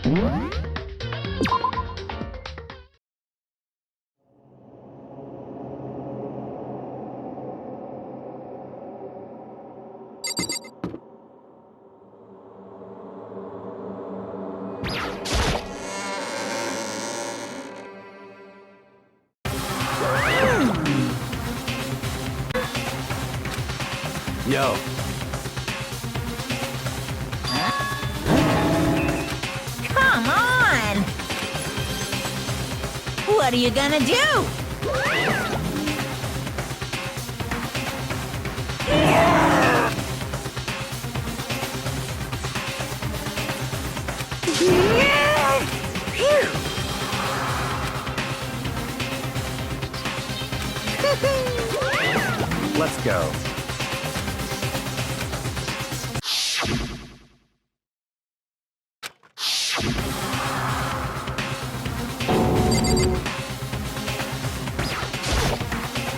Yo. Come on! What are you gonna do? Let's go.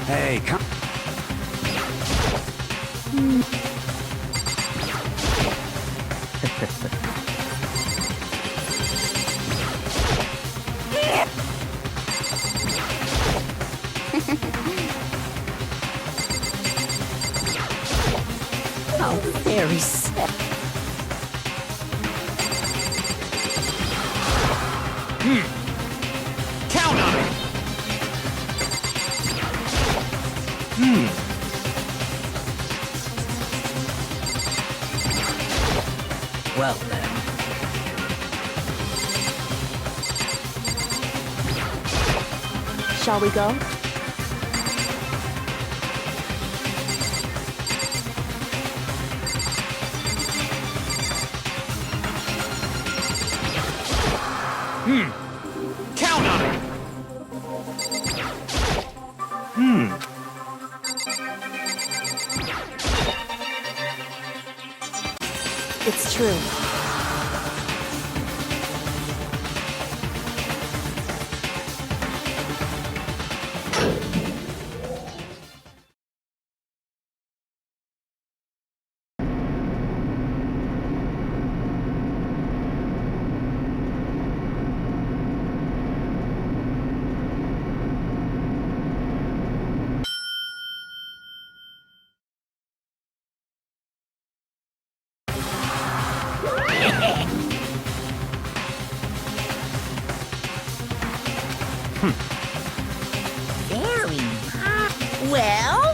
Hey, come. Oh, very sad. Count on it. Well then. Shall we go? Count on it. It's true. Very nice. Well?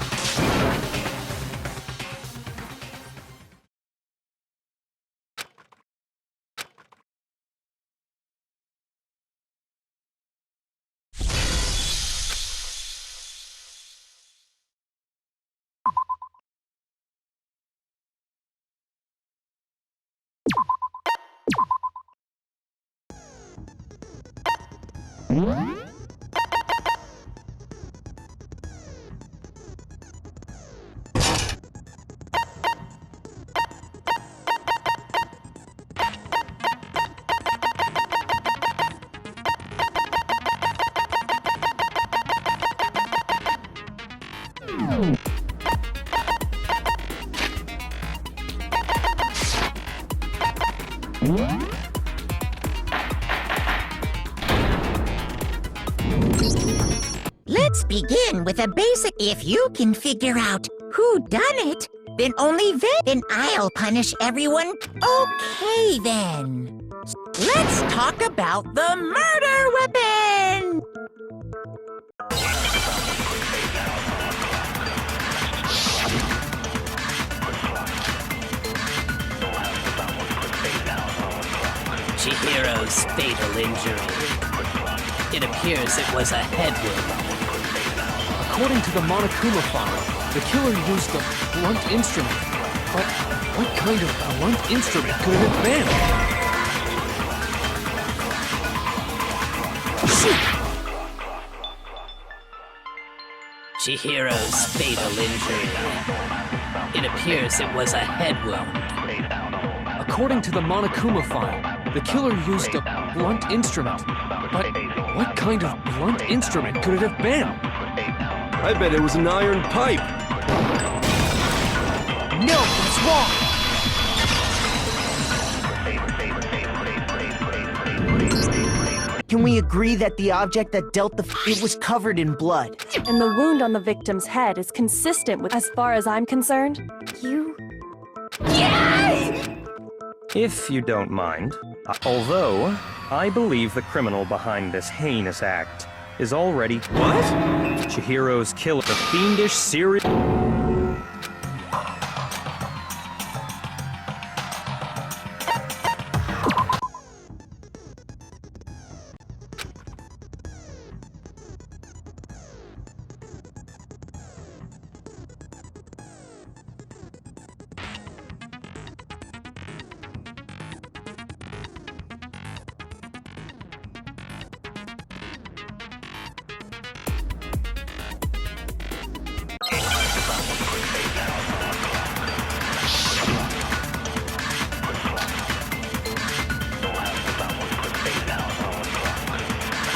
Let's begin with a basic. If you can figure out who done it, then only then I'll punish everyone. Okay then. Let's talk about the murder weapon. Chihiro's fatal injury. It appears it was a head wound. According to the Monokuma file, the killer used a blunt instrument. But what kind of blunt instrument could it have been? Chihiro's fatal injury. It appears it was a head wound. According to the Monokuma file, the killer used a blunt instrument. But what kind of blunt instrument could it have been? I bet it was an iron pipe. No, that's wrong! Can we agree that the object that dealt it was covered in blood? And the wound on the victim's head is consistent with, as far as I'm concerned, you... If you don't mind, although I believe the criminal behind this heinous act is already What? Chihiro's killer, the fiendish serial.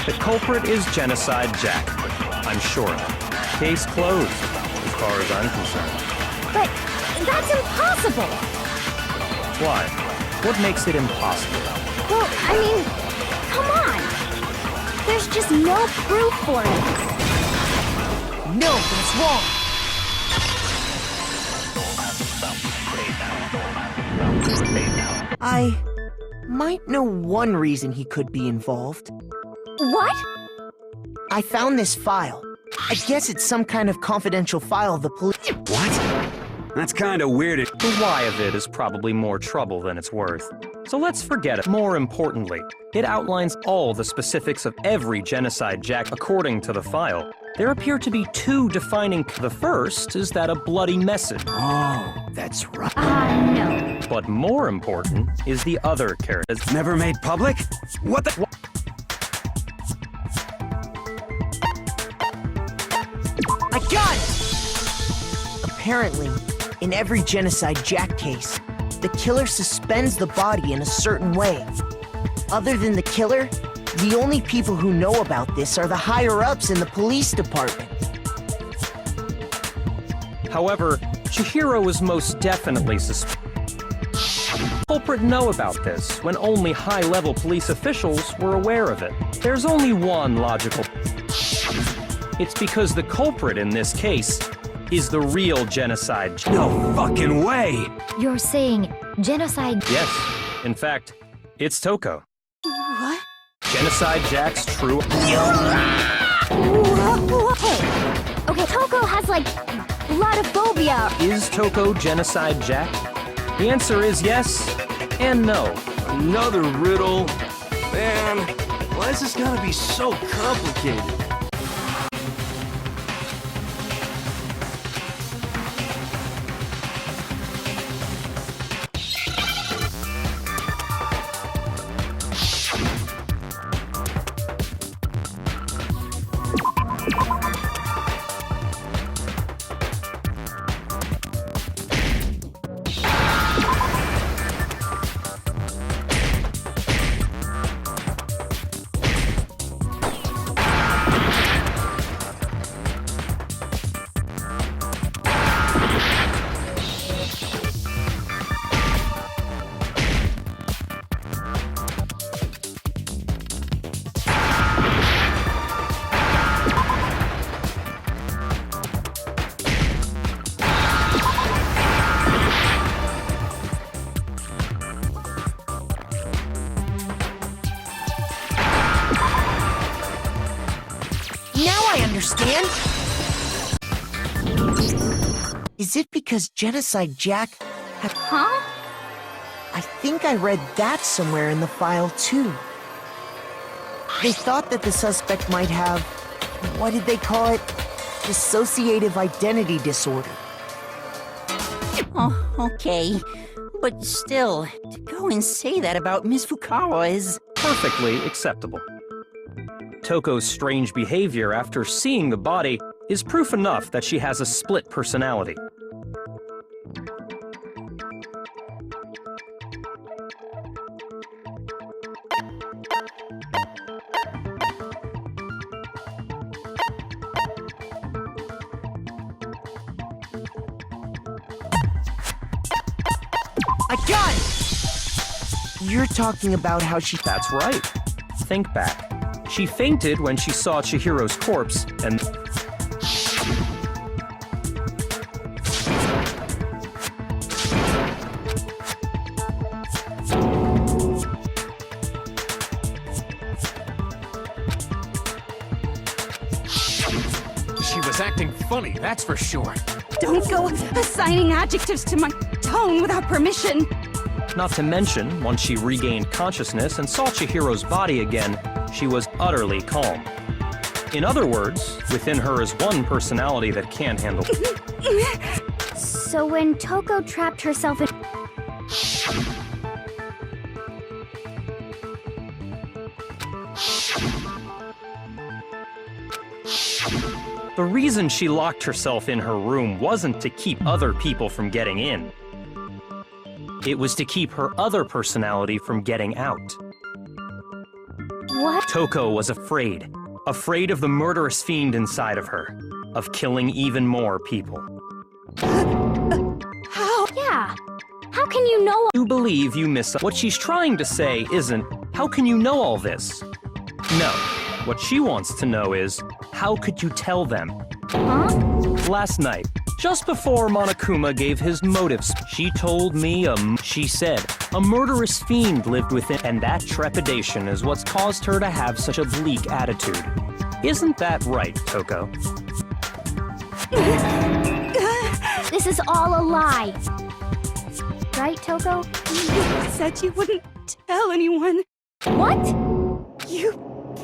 The culprit is Genocide Jack. I'm sure of it. Case closed, as far as I'm concerned. But that's impossible! Why? What makes it impossible? Well, I mean, come on! There's just no proof for it. No, that's wrong. I might know one reason he could be involved. What? I found this file. I guess it's some kind of confidential file the police... What? That's kinda weird. The why of it is probably more trouble than it's worth. So let's forget it. More importantly, it outlines all the specifics of every Genocide Jack according to the file. There appear to be two defining... The first is that a bloody message. Oh, that's right. No. But more important is the other character. Never made public? What the... I got it! Apparently, in every Genocide Jack case, the killer suspends the body in a certain way. Other than the killer, the only people who know about this are the higher-ups in the police department. However, Chihiro is most definitely suspicious. The culprit know about this when only high-level police officials were aware of it. There's only one logical... It's because the culprit in this case is the real Genocide Jack. No fucking way! You're saying genocide? Yes, in fact, it's Toko. What? Genocide Jack's true... Hey! Okay, Toko has, like, blotophobia. Is Toko Genocide Jack? The answer is yes and no. Another riddle? Man, why is this gotta be so complicated? Understand? Is it because Genocide Jack had... Huh? I think I read that somewhere in the file, too. They thought that the suspect might have... what did they call it? Dissociative identity disorder. Oh, okay. But still, to go and say that about Miss Fukawa is... Perfectly acceptable. Toko's strange behavior after seeing the body is proof enough that she has a split personality. I got it! You're talking about how she... That's right. Think back. She fainted when she saw Chihiro's corpse, and She was acting funny, that's for sure. Don't go assigning adjectives to my tone without permission. not to mention, once she regained consciousness and saw Chihiro's body again, she was utterly calm. In other words, within her is one personality that can't handle. So when Toko trapped herself in. The reason she locked herself in her room wasn't to keep other people from getting in. It was to keep her other personality from getting out. What? Toko was afraid. Afraid of the murderous fiend inside of her. Of killing even more people. How? Yeah. How can you know? You believe you miss. What she's trying to say isn't, how can you know all this? No. What she wants to know is, how could you tell them? Huh? Last night, just before Monokuma gave his motives, she told me she said, a murderous fiend lived within, and that trepidation is what's caused her to have such a bleak attitude. Isn't that right, Toko? This is all a lie. Right, Toko? You said you wouldn't tell anyone. What? You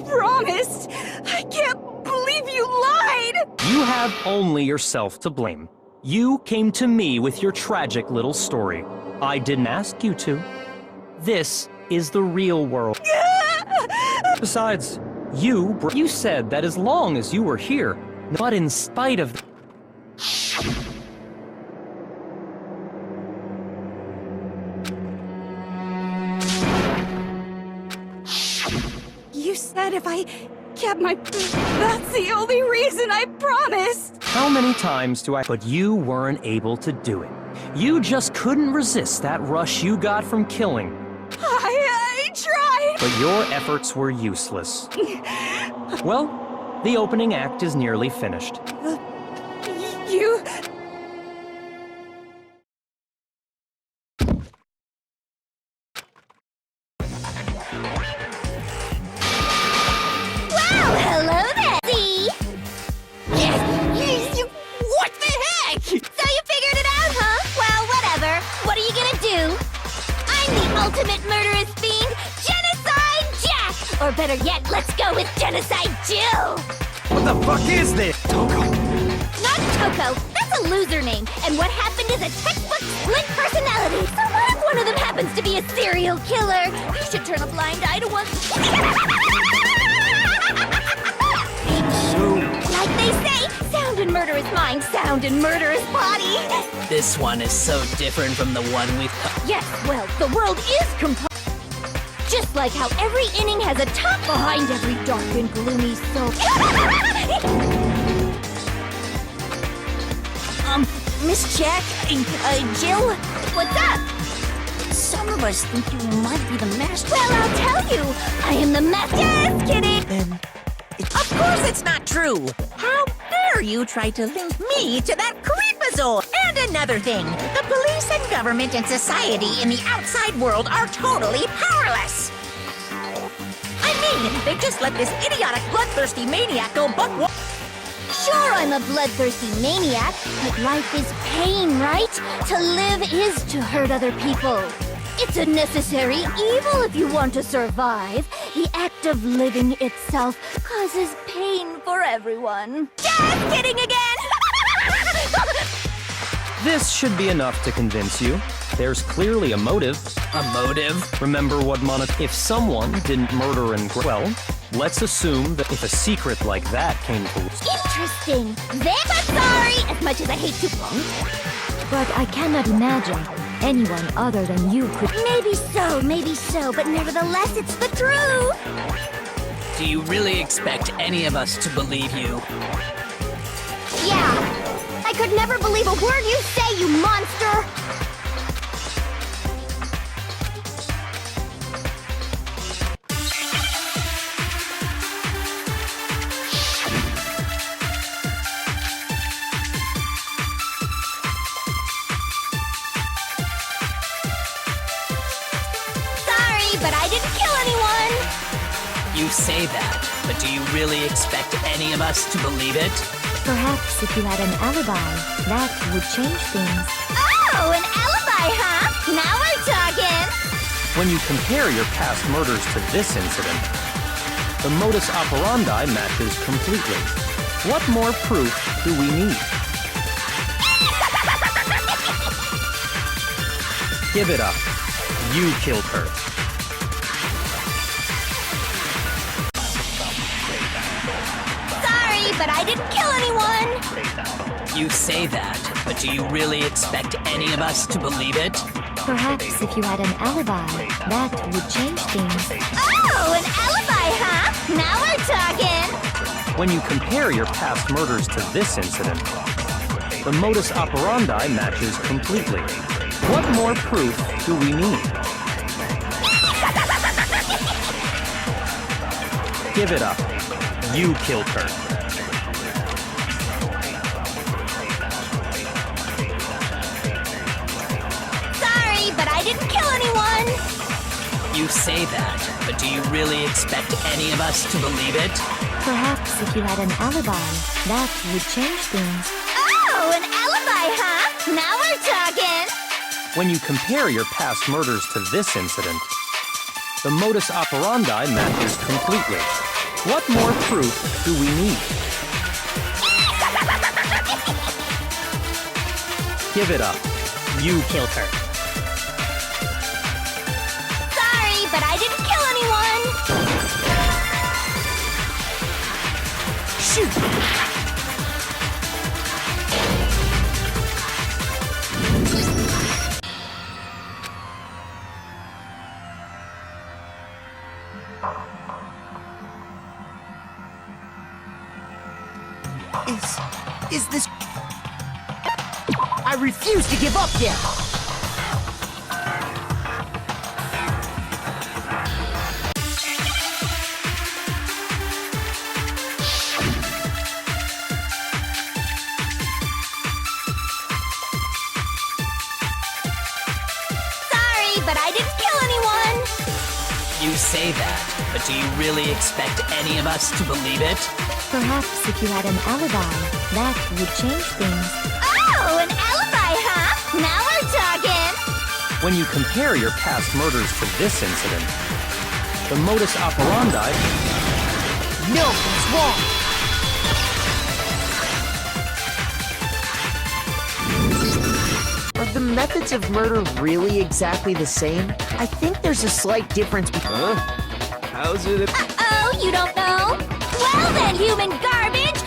promised. I can't believe you lied. You have only yourself to blame. You came to me with your tragic little story. I didn't ask you to. This is the real world. Besides, you said that as long as you were here, but in spite of... You said if I kept my... That's the only reason I promised. How many times do I... But you weren't able to do it. You just couldn't resist that rush you got from killing. I tried. But your efforts were useless. Well, the opening act is nearly finished. You... Hello there, Z! What the heck? So you figured it out, huh? Well, whatever. What are you gonna do? I'm the ultimate murderous fiend, Genocide Jack! Or better yet, let's go with Genocide Jill! What the fuck is this? Toko. Not Toko, that's a loser name, and what happened is a textbook split personality. So what if one of them happens to be a serial killer? You should turn a blind eye to one... Like they say, sound in murderous mind, sound in murderous body. This one is so different from the one we've... Yes, well, the world is composed. Just like how every inning has a top behind every dark and gloomy soul. Miss Jack, Jill, What's up? some of us think you might be the master. Well, I'll tell you. I am the master. Just kidding. Then, of course it's not true. How dare you try to link me to that creepazoid? And another thing, the police and government and society in the outside world are totally powerless. I mean, they just let this idiotic, bloodthirsty maniac go buck wild. Sure, I'm a bloodthirsty maniac, but life is pain, right? To live is to hurt other people. It's a necessary evil if you want to survive. The act of living itself causes pain for everyone. Just kidding again! This should be enough to convince you. There's clearly a motive. A motive? Remember what If someone didn't murder and... Well, let's assume that if a secret like that came to... Interesting. But sorry, as much as I hate to... But I cannot imagine anyone other than you could... Maybe so, but nevertheless, it's the truth! Do you really expect any of us to believe you? Yeah. I could never believe a word you say, you monster! Sorry, but I didn't kill anyone. You say that, but do you really expect any of us to believe it? Perhaps if you had an alibi, that would change things. Oh, an alibi, huh? Now we're talking. When you compare your past murders to this incident, the modus operandi matches completely. What more proof do we need? Give it up. You killed her. Sorry, but I didn't kill anyone. You say that, but do you really expect any of us to believe it? Perhaps if you had an alibi, that would change things. Oh, an alibi, huh? Now we're talking. When you compare your past murders to this incident, the modus operandi matches completely. What more proof do we need? Give it up. You killed her. Sorry, but I didn't kill anyone. You say that, but do you really expect any of us to believe it? Perhaps if you had an alibi, that would change things. Oh, an alibi, huh? Now we're talking. When you compare your past murders to this incident, the modus operandi matches completely. What more proof do we need? Give it up. You killed her. Sorry, but I didn't kill anyone. Shoot! Is this... I refuse to give up yet! Sorry, but I didn't kill anyone. You say that, but do you really expect any of us to believe it? Perhaps if you had an alibi, that would change things. Oh, an alibi, huh? Now we're talking. When you compare your past murders to this incident, the modus operandi... No, it's wrong! Are the methods of murder really exactly the same? I think there's a slight difference between... Huh? How's it? Uh-oh, you don't know? Well then, human garbage!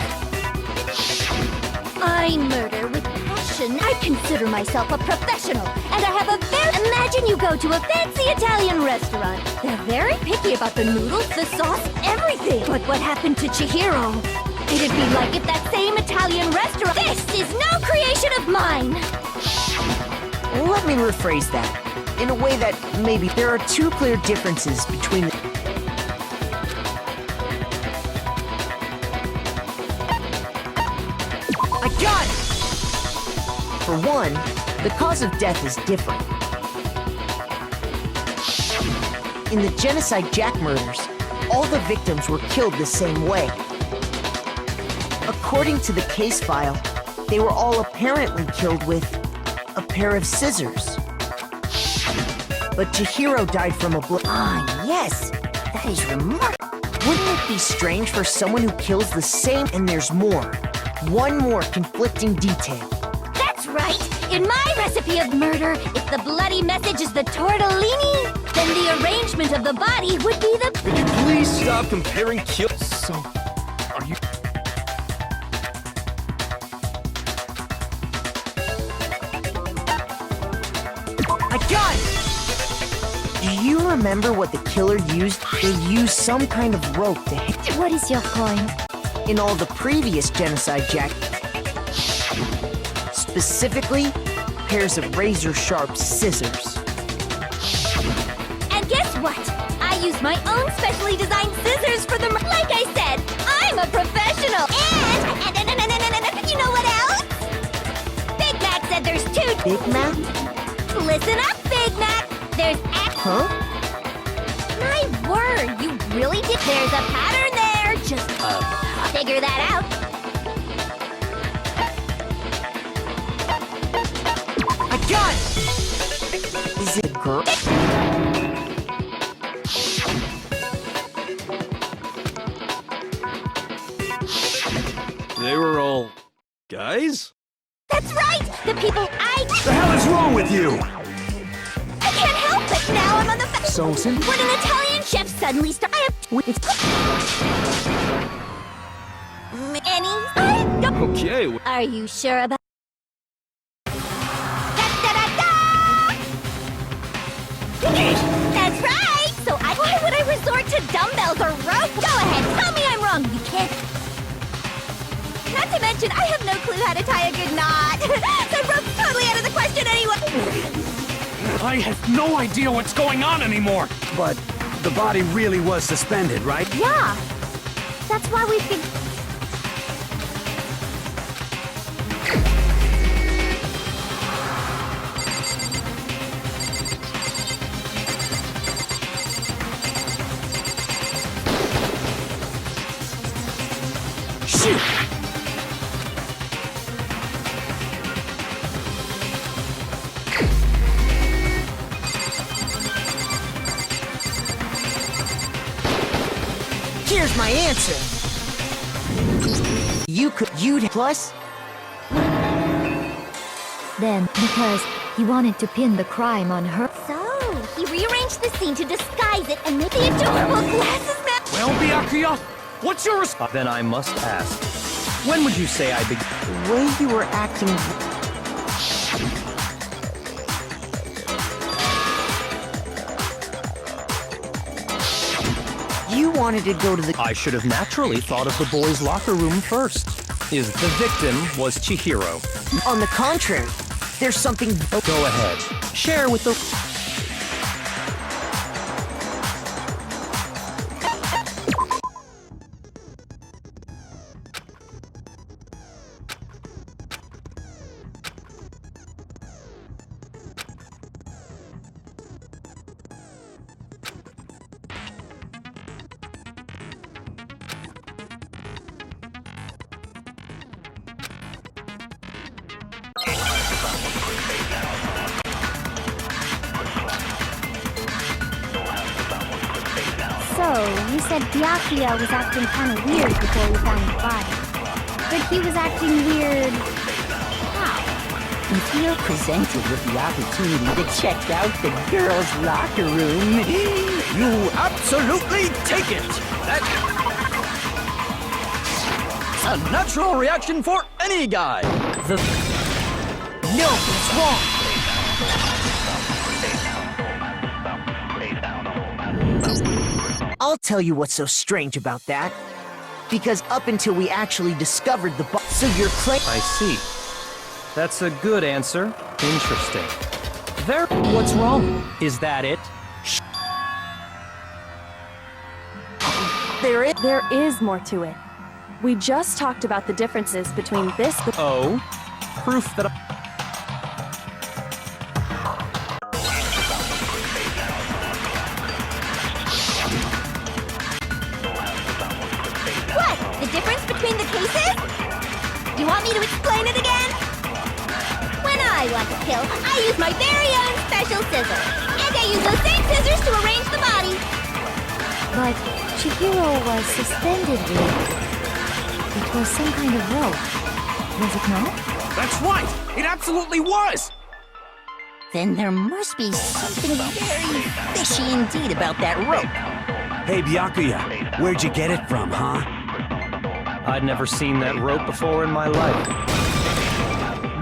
I murder with passion. I consider myself a professional, and I have a very... Imagine you go to a fancy Italian restaurant. They're very picky about the noodles, the sauce, everything. But what happened to Chihiro? It'd be like if that same Italian restaurant... This is no creation of mine! Let me rephrase that, in a way that maybe there are two clear differences between the... I got it! For one, the cause of death is different. In the Genocide Jack murders, all the victims were killed the same way. According to the case file, they were all apparently killed with a pair of scissors. But Chihiro died from a blow. Ah, yes! That is remarkable. Wouldn't it be strange for someone who kills the same and there's more? One more conflicting detail. That's right! In my recipe of murder, if the bloody message is the tortellini, then the arrangement of the body would be the... Could you please stop comparing kills? So, are you... I got it! Do you remember what the killer used? They used some kind of rope to hit... What is your point? In all the previous Genocide Jack... Specifically, pairs of razor-sharp scissors. And guess what? I use my own specially designed scissors for the... Like I said, I'm a professional! And you know what else? Big Mac said there's two... Big Mac? Listen up, Big Mac! There's Huh? My word, you really did. There's a pattern there. Just figure that out. I got it! Is it a girl? They were all guys? That's right. The people The hell is wrong with you? I can't help it. Now I'm on the So simple. When an Italian chef suddenly starts, Okay, Are you sure about? That's right. So why would I resort to dumbbells or rope? Go ahead. Tell me I'm wrong. You can't. Not to mention, I have no clue how to tie a good knot. The rope's totally out of the question anyway. I have no idea what's going on anymore. But the body really was suspended, right? Yeah. That's why we think. Shoot! Here's my answer. You'd plus? Then, because he wanted to pin the crime on her. So, he rearranged the scene to disguise it and make the adorable glasses man. Well, Byakuya, what's your response? Then I must ask, when would you say I began? The way you were acting. You wanted to go to the. I should have naturally thought of the boys' locker room first. The victim was Chihiro. On the contrary, there's something. Go ahead. Share with the... So, you said Byakuya was acting kind of weird before we found the body. But he was acting weird... how? If you're presented with the opportunity to check out the girls' locker room, You absolutely take it! That's a natural reaction for any guy! No, it's wrong. I'll tell you what's so strange about that. Because up until we actually discovered the body, so you're claiming. I see. That's a good answer. Interesting. What's wrong? Is that it? There is more to it. We just talked about the differences between this. Oh? Proof that What? The difference between the cases? You want me to explain it again? When I want to kill, I use my very own special scissors. And I use those same scissors to arrange the body. But Chihiro was suspended with... It was some kind of rope. Was it not? That's right! It absolutely was! then there must be something very fishy indeed about that rope. Hey, Byakuya, where'd you get it from, huh? I'd never seen that rope before in my life.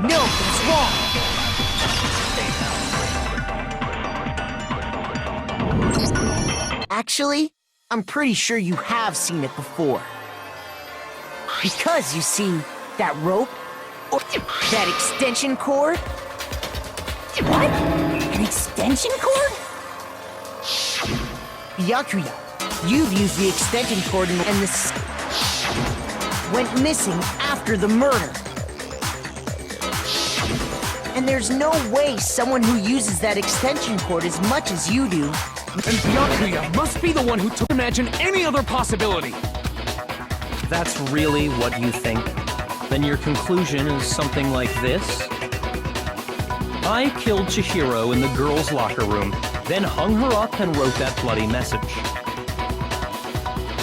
No, it's wrong. Actually, I'm pretty sure you have seen it before. Because, you see, that rope, or that extension cord... What? An extension cord? Byakuya, you've used the extension cord and this went missing after the murder. And there's no way someone who uses that extension cord as much as you do And Byakuya must be the one who took. Imagine any other possibility. That's really what you think? Then your conclusion is something like this? I killed Chihiro in the girls' locker room, then hung her up and wrote that bloody message.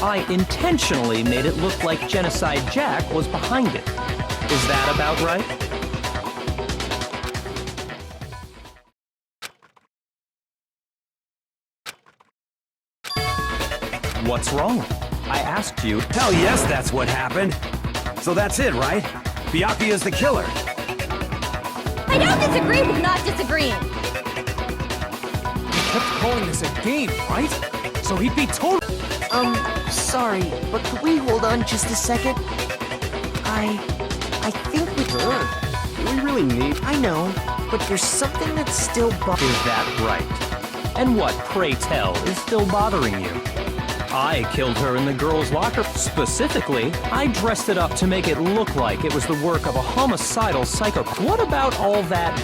I intentionally made it look like Genocide Jack was behind it. Is that about right? What's wrong? I asked you. Hell yes, that's what happened. So that's it, right? Byakuya's the killer. I don't disagree with not disagreeing. He kept calling this a game, right? So he'd be total. Sorry, but could we hold on just a second? I think we could. Do we really need... I know, but there's something that's still bothering. Is that right? And what, pray tell, is still bothering you? I killed her in the girls' locker. Specifically, I dressed it up to make it look like it was the work of a homicidal psychopath. What about all that?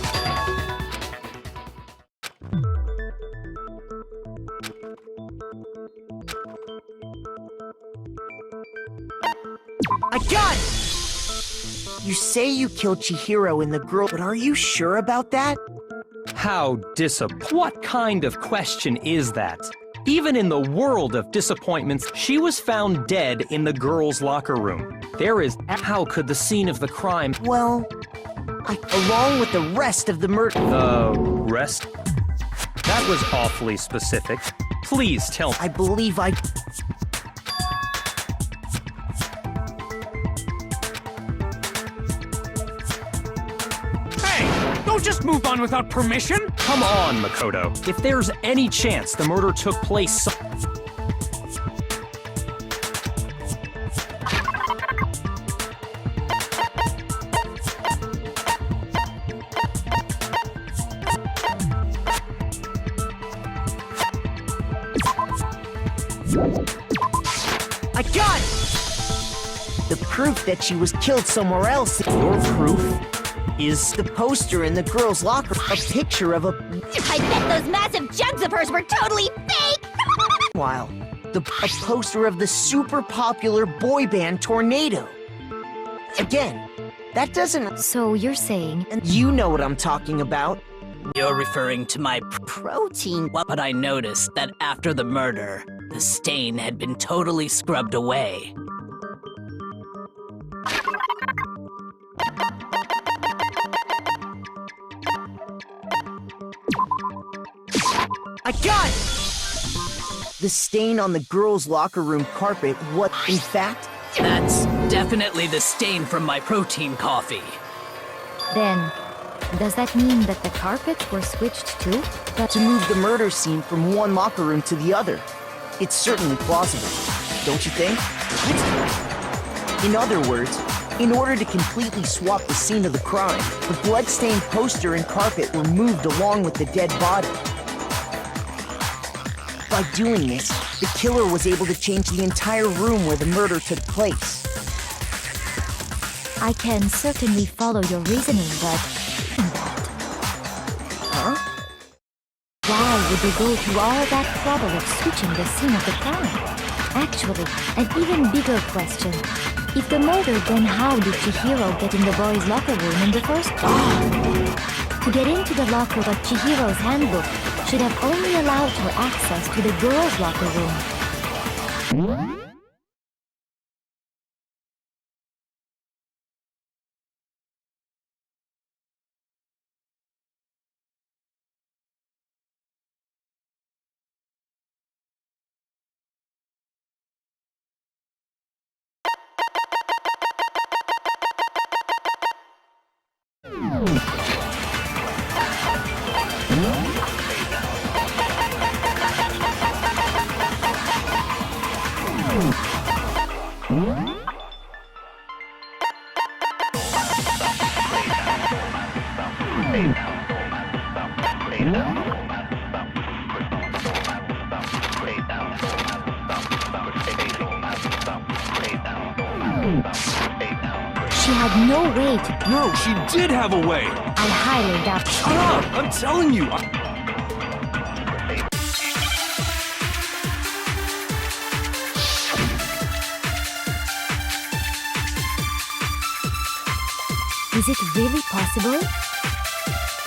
I got it! You say you killed Chihiro and the girl, but are you sure about that? How What kind of question is that? Even in the world of disappointments, she was found dead in the girls' locker room. How could the scene of the crime... Well, along with the rest of the murder... The rest? That was awfully specific. Please tell me. I believe I... Don't just move on without permission! Come on, Makoto. If there's any chance the murder took place... I got it! The proof that she was killed somewhere else. Your proof is the poster in the girls' locker. A picture of a... I bet those massive jugs of hers were totally fake! While a poster of the super popular boy band Tornado. Again, that doesn't... So you're saying... And you know what I'm talking about. You're referring to my protein. But I noticed that after the murder, the stain had been totally scrubbed away. I got it! The stain on the girls' locker room carpet, what, in fact? That's definitely the stain from my protein coffee. Then, does that mean that the carpets were switched too? To move the murder scene from one locker room to the other. It's certainly plausible, don't you think? What? In other words, in order to completely swap the scene of the crime, the blood-stained poster and carpet were moved along with the dead body. By doing this, the killer was able to change the entire room where the murder took place. I can certainly follow your reasoning, but... Huh? Why would they go through all that trouble of switching the scene of the crime? Actually, an even bigger question. If the murder, then how did Chihiro get in the boys' locker room in the first place? To get into the locker, but Chihiro's handbook should have only allowed her access to the girls' locker room. She had no way to... No, she did have a way! I highly doubt... Shut up! I'm telling you! Is it really possible?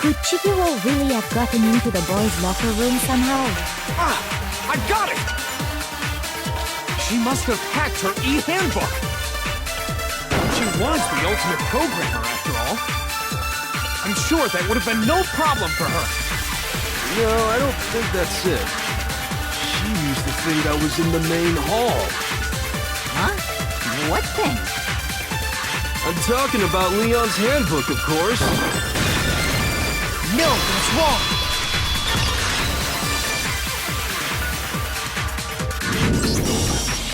Could Chihiro really have gotten into the boys' locker room somehow? Ah! I got it! She must have hacked her e-handbook! She was the ultimate programmer, after all. I'm sure that would have been no problem for her. No, I don't think that's it. She used the thing that was in the main hall. Huh? What thing? I'm talking about Leon's handbook, of course. No, that's wrong!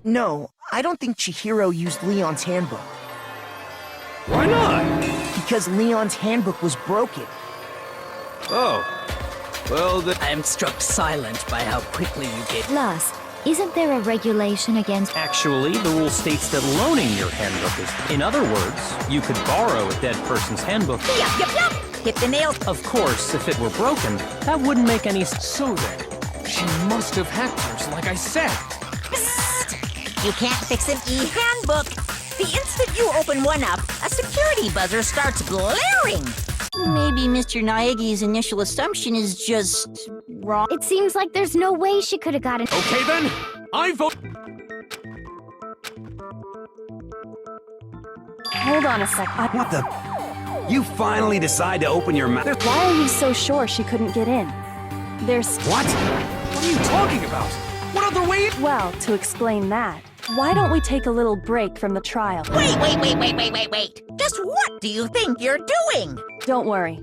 No, I don't think Chihiro used Leon's handbook. Why not? Because Leon's handbook was broken. Oh. Well, then... I am struck silent by how quickly you gave. Plus, isn't there a regulation against... Actually, the rule states that loaning your handbook is... In other words, you could borrow a dead person's handbook. Yup. Hit the nail. Of course, if it were broken, that wouldn't make any sense. So then, she must have hacked hers, like I said. You can't fix an e-handbook. The instant you open one up, a security buzzer starts blaring. Maybe Mr. Naegi's initial assumption is just wrong. It seems like there's no way she could have gotten... Okay then, I vote... Hold on a sec. What the? You finally decide to open your mouth. Why are you so sure she couldn't get in? There's... What? What are you talking about? What other way? Well, to explain that, why don't we take a little break from the trial? Wait. Just what do you think you're doing? Don't worry.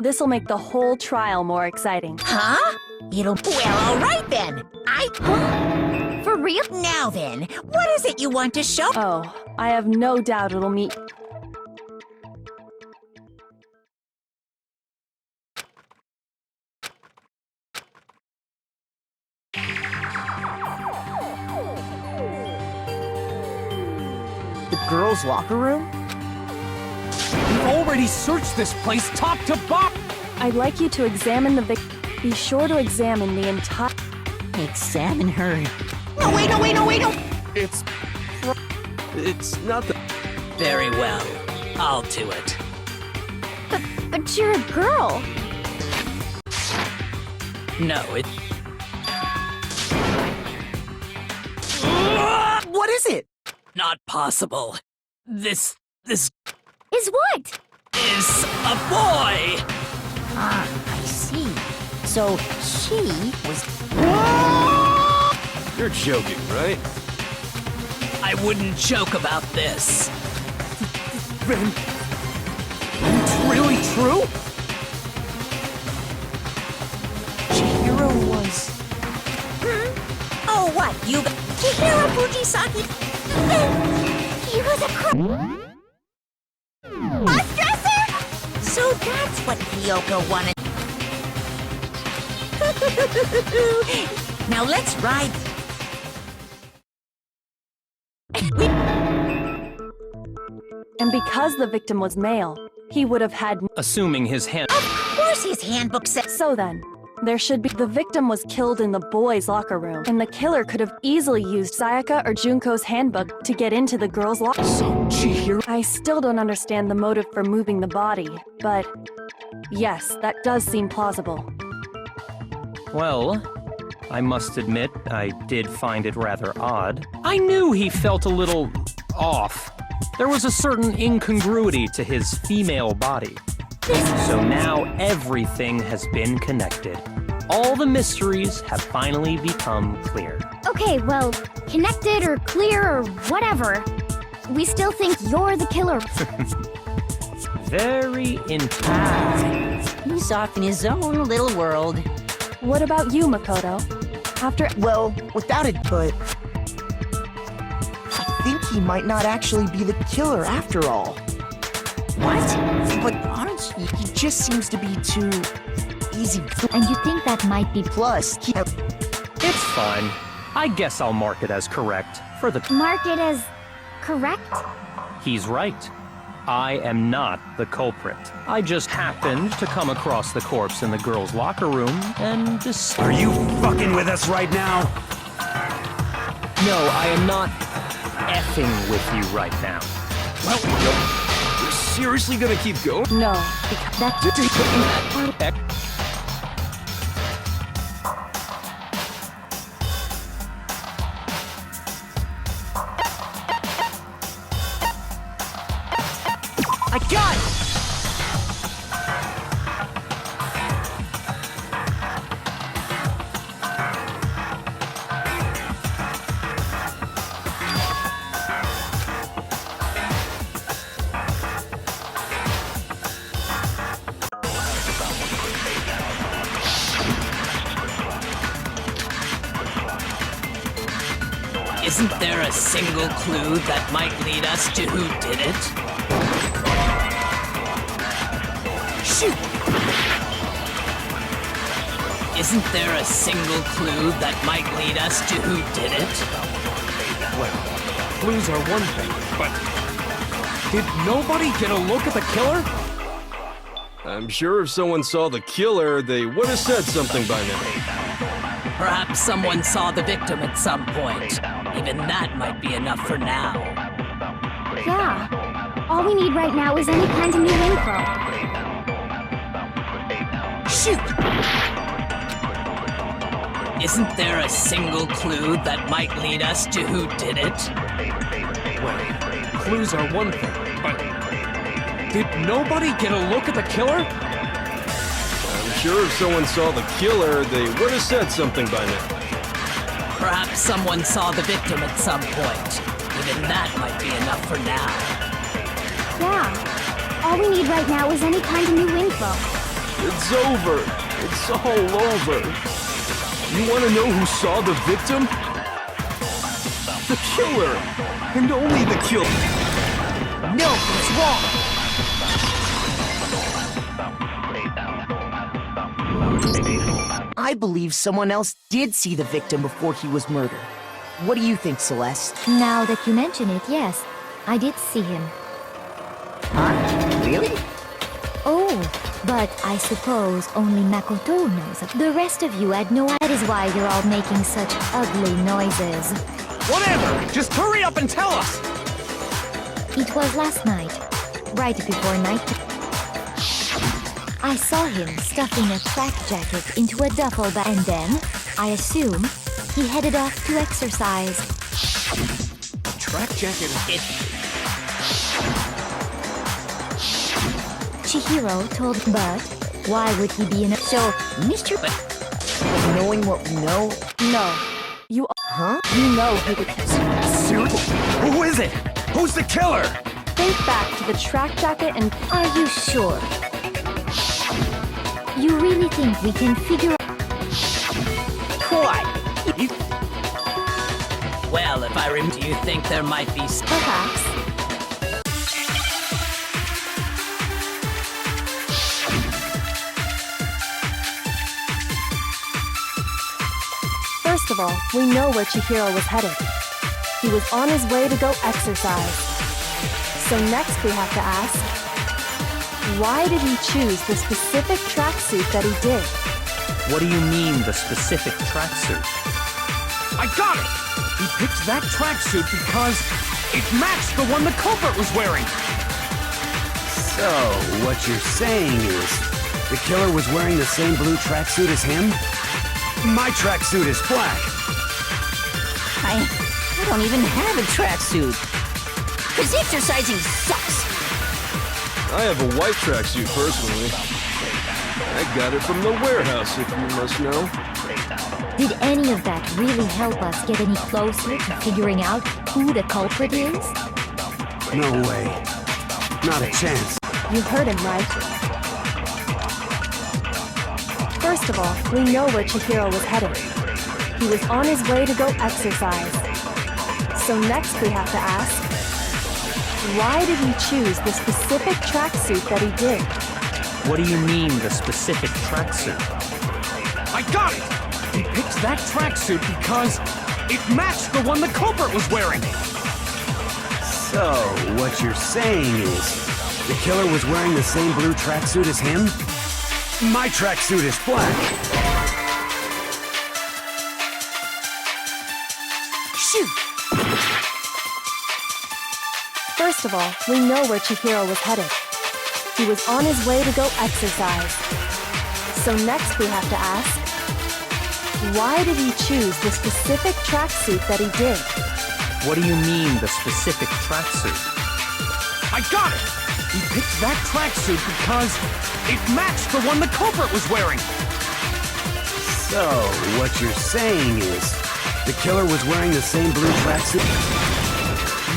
This'll make the whole trial more exciting. Huh? Well, all right then. For real? Now then, what is it you want to show? Oh, I have no doubt it'll meet... The girls' locker room? We've already searched this place top to bottom. I'd like you to examine the Be sure to examine the entire... Examine her. No, wait. It's not the... Very well. I'll do it. But you're a girl. No, it... What is it? Not possible. This Is what? is a boy! Ah, I see. So she was... You're joking, right? I wouldn't joke about this. Then... It's really true? Chihiro was... Oh, what? You... Chihiro Fujisaki? He was a cross-dresser? So that's what Kyoko wanted. Now let's ride. And because the victim was male, he would have had... Assuming his hand... Of course his handbook says... So then, there should be... The victim was killed in the boys' locker room, and the killer could have easily used Sayaka or Junko's handbook to get into the girls' locker room. So, Chihiro... I still don't understand the motive for moving the body, but... Yes, that does seem plausible. Well, I must admit, I did find it rather odd. I knew he felt a little... off. There was a certain incongruity to his female body. So now everything has been connected. All the mysteries have finally become clear. Okay, well, connected or clear or whatever. We still think you're the killer. Very interesting. He's off in his own little world. What about you, Makoto? After... Well, without it, but... I think he might not actually be the killer after all. What? But aren't you... He just seems to be too... easy. And you think that might be... Plus, he... It's fine. I guess I'll mark it as correct for the... Mark it as... correct? He's right. I am not the culprit. I just happened to come across the corpse in the girls' locker room and just... Are you fucking with us right now? No, I am not effing with you right now. Well, you're seriously gonna keep going? No, because that I got it! Isn't there a single clue that might lead us to who did it? Shoot! Isn't there a single clue that might lead us to who did it? Well, clues are one thing, but did nobody get a look at the killer? I'm sure if someone saw the killer, they would have said something by now. Perhaps someone saw the victim at some point. Even that might be enough for now. Yeah. All we need right now is any kind of new info. Shoot! Isn't there a single clue that might lead us to who did it? Well, clues are one thing, but did nobody get a look at the killer? I'm sure if someone saw the killer, they would have said something by now. Perhaps someone saw the victim at some point. Even that might be enough for now. Yeah. All we need right now is any kind of new info. It's over. It's all over. You want to know who saw the victim? The killer. And only the killer. No, it's wrong! I believe someone else did see the victim before he was murdered. What do you think, Celeste? Now that you mention it, yes. I did see him. Huh? Really? Oh, but I suppose only Makoto knows it. The rest of you had no idea. That is why you're all making such ugly noises. Whatever! Just hurry up and tell us! It was last night, right before night. I saw him stuffing a track jacket into a duffel bag, and then, I assume, he headed off to exercise. Track jacket. Chihiro told, but why would he be in a... So, Mr. But knowing what we know... No. You Huh? you know who the Seriously? Who is it? Who's the killer? think back to the track jacket and Are you sure? You really think we can figure out... What? Well, if I remember, do you think there might be... Perhaps. First of all, we know where Chihiro was headed. He was on his way to go exercise. So next we have to ask, why did he choose the specific tracksuit that he did? What do you mean, the specific tracksuit? I got it! He picked that tracksuit because it matched the one the culprit was wearing! So, what you're saying is, the killer was wearing the same blue tracksuit as him? My tracksuit is black. I don't even have a tracksuit. Because exercising sucks. I have a white tracksuit personally. I got it from the warehouse, if you must know. Did any of that really help us get any closer to figuring out who the culprit is? No way. Not a chance. You heard him right. First of all, we know where Chihiro was headed. He was on his way to go exercise. So next we have to ask, why did he choose the specific tracksuit that he did? What do you mean, the specific tracksuit? I got it! He picked that tracksuit because it matched the one the culprit was wearing! So, what you're saying is, the killer was wearing the same blue tracksuit as him? My tracksuit is black. Shoot! First of all, we know where Chihiro was headed. He was on his way to go exercise. So next we have to ask, why did he choose the specific tracksuit that he did? What do you mean, the specific tracksuit? I got it! He picked that tracksuit because it matched the one the culprit was wearing! So, what you're saying is, the killer was wearing the same blue tracksuit?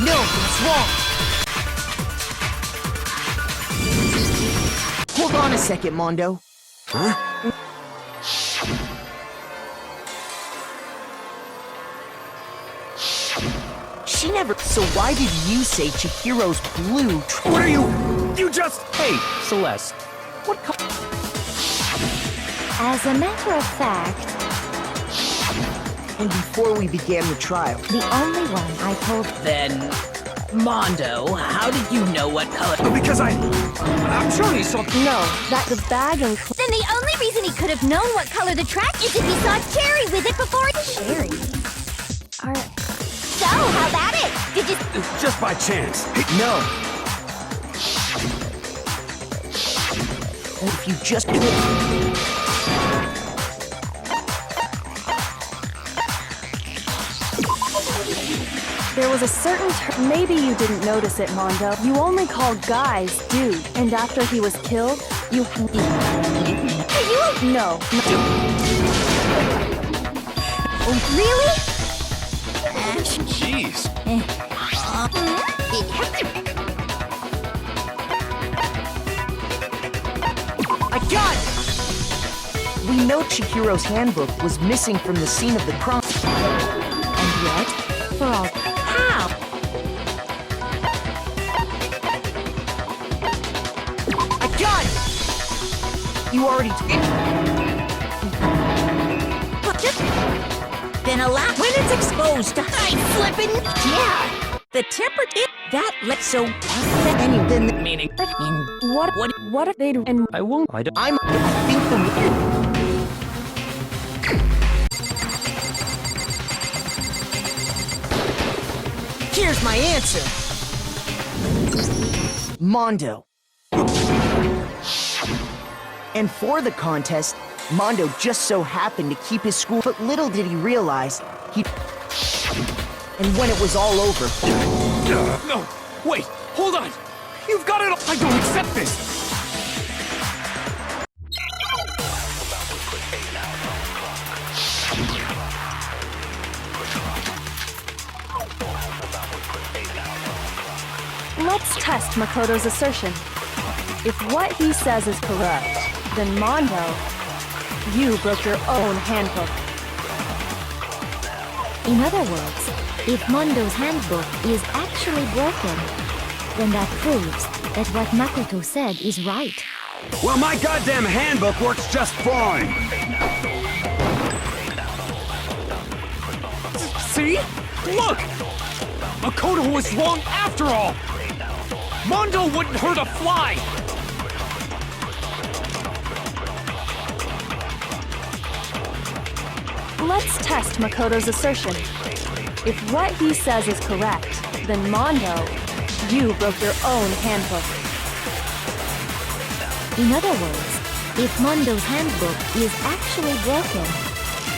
No, that's wrong! Hold on a second, Mondo. Huh? She never... So why did you say Chihiro's blue What are you? You just... Hey, Celeste. What As a matter of fact, And before we began the trial, the only one I told Then, Mondo, how did you know what color? Because I'm sure he saw... No, that the bag and... Then the only reason he could have known what color the track is if he saw Cherry with it before. Sherry. So, how about it? Did you... Just by chance. no. If you just... There was a certain maybe you didn't notice it, Mondo. You only call guys dude, and after he was killed, you... Are you... No. Really? Jeez. I got it! We know Chihiro's handbook was missing from the scene of the crime. And yet, for all... How? I got it! You already... Then allow when it's exposed to high flippin'. Yeah, the temperature that lets so. Anyway, then... Meaning, What if they do? And I won't. I don't. I think the... Here's my answer. Mondo. And for the contest, Mondo just so happened to keep his school, but little did he realize he... And when it was all over... No, wait, hold on! You've got it all! I don't accept this! let's test Makoto's assertion. If what he says is correct, then Mondo, you broke your own handbook. In other words, if Mondo's handbook is actually broken, then that proves that what Makoto said is right. Well, my goddamn handbook works just fine! See? Look! Makoto was wrong after all! Mondo wouldn't hurt a fly! Let's test Makoto's assertion. If what he says is correct, then Mondo, you broke your own handbook. In other words, if Mondo's handbook is actually broken,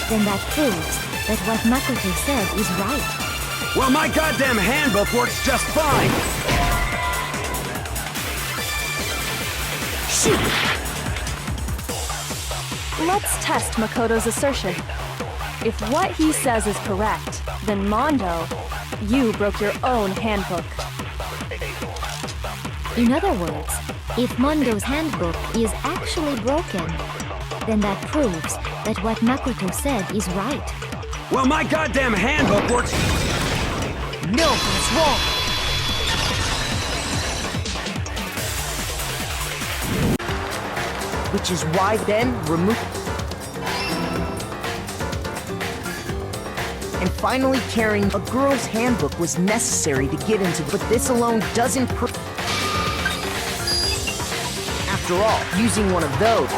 then that proves that what Makoto said is right. Well, my goddamn handbook works just fine! Shoot! Let's test Makoto's assertion. If what he says is correct, then Mondo, you broke your own handbook. In other words, if Mondo's handbook is actually broken, then that proves that what Makoto said is right. Well, my goddamn handbook works... No, that's wrong! Which is why then remove... And finally carrying a girl's handbook was necessary to get into, but this alone doesn't After all, using one of those...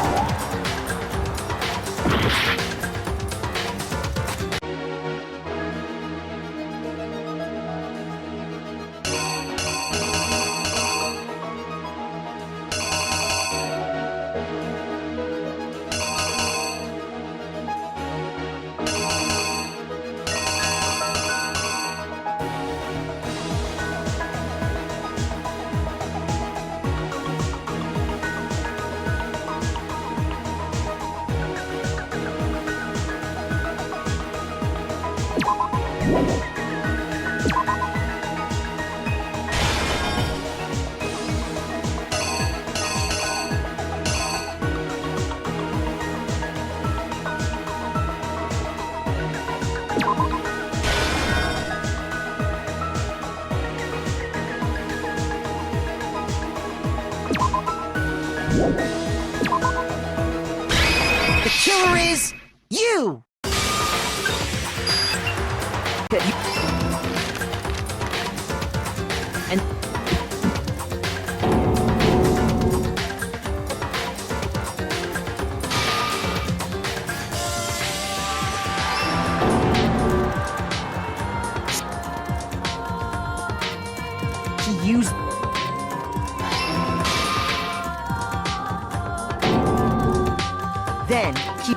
The killer is you! And he used then he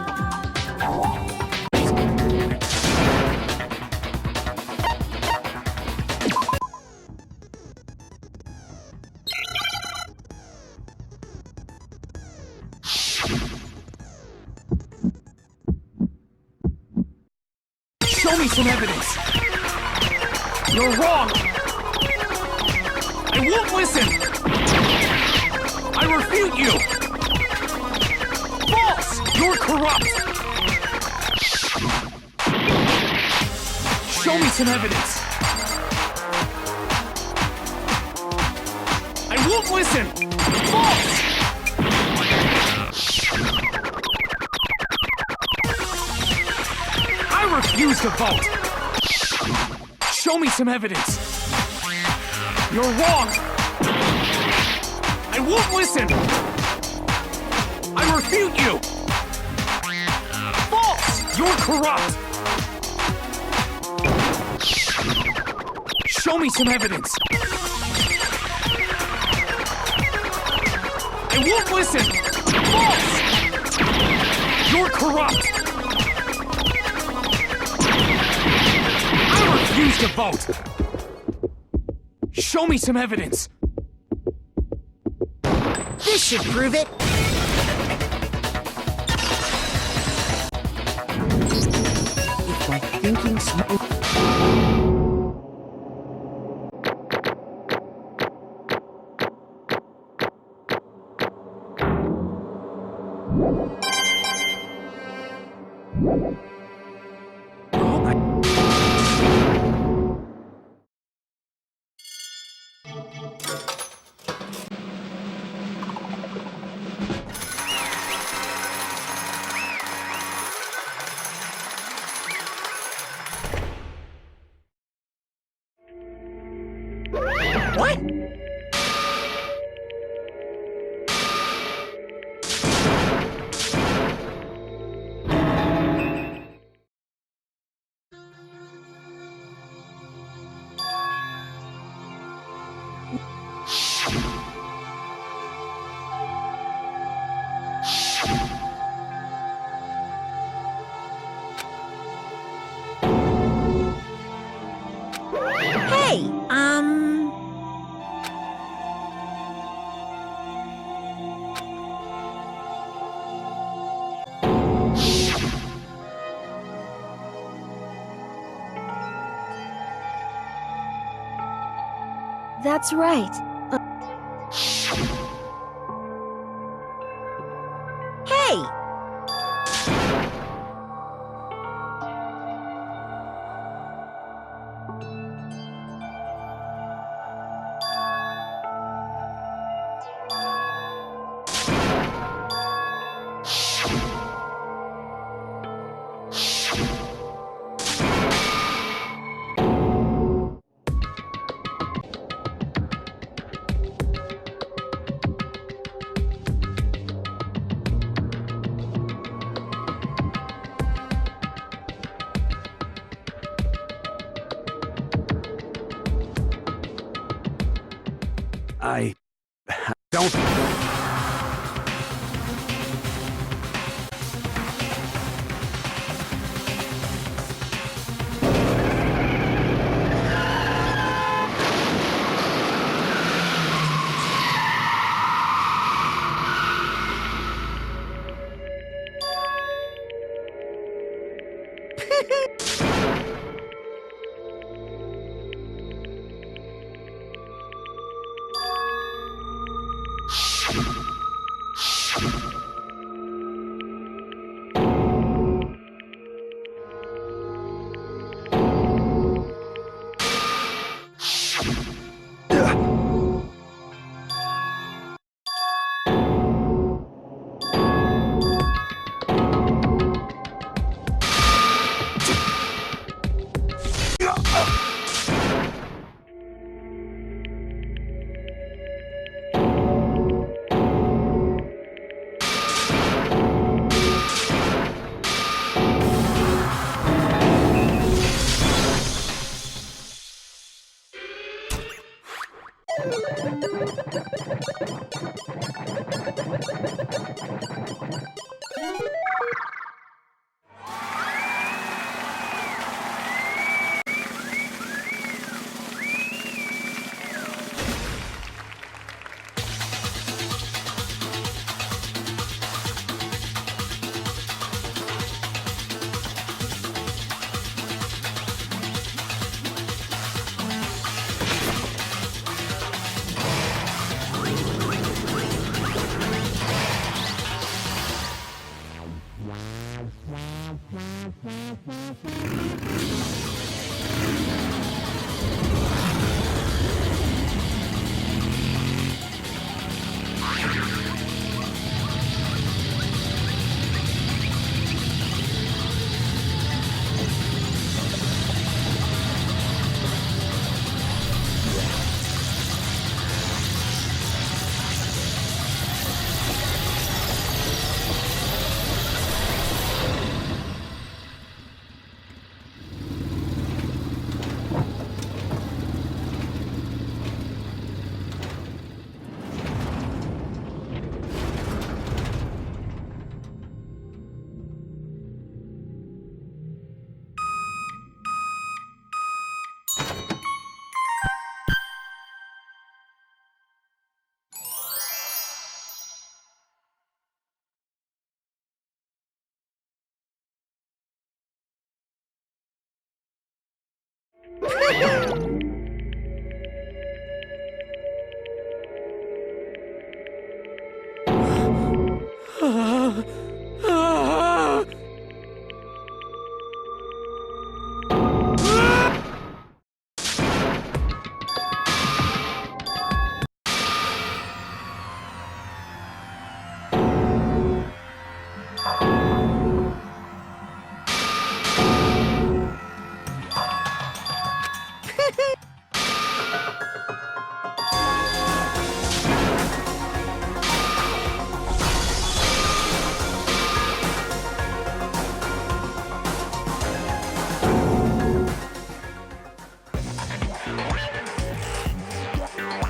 Show me some evidence! You're wrong! I won't listen! I refute you! False! You're corrupt! Show me some evidence! I won't listen! False! I refuse to vote! Show me some evidence! You're wrong! I won't listen! I refute you! False! You're corrupt! Show me some evidence! I won't listen! False! You're corrupt! I refuse to vote! Show me some evidence! this should prove it. If my thinking What? Hey, That's right. hey! I don't.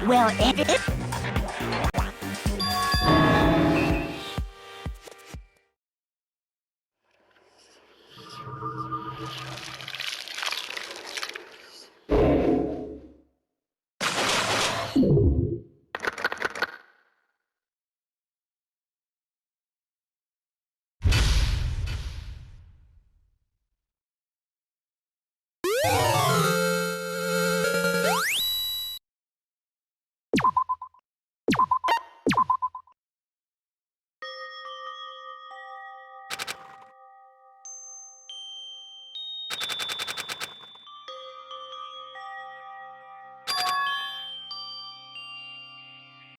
Well, if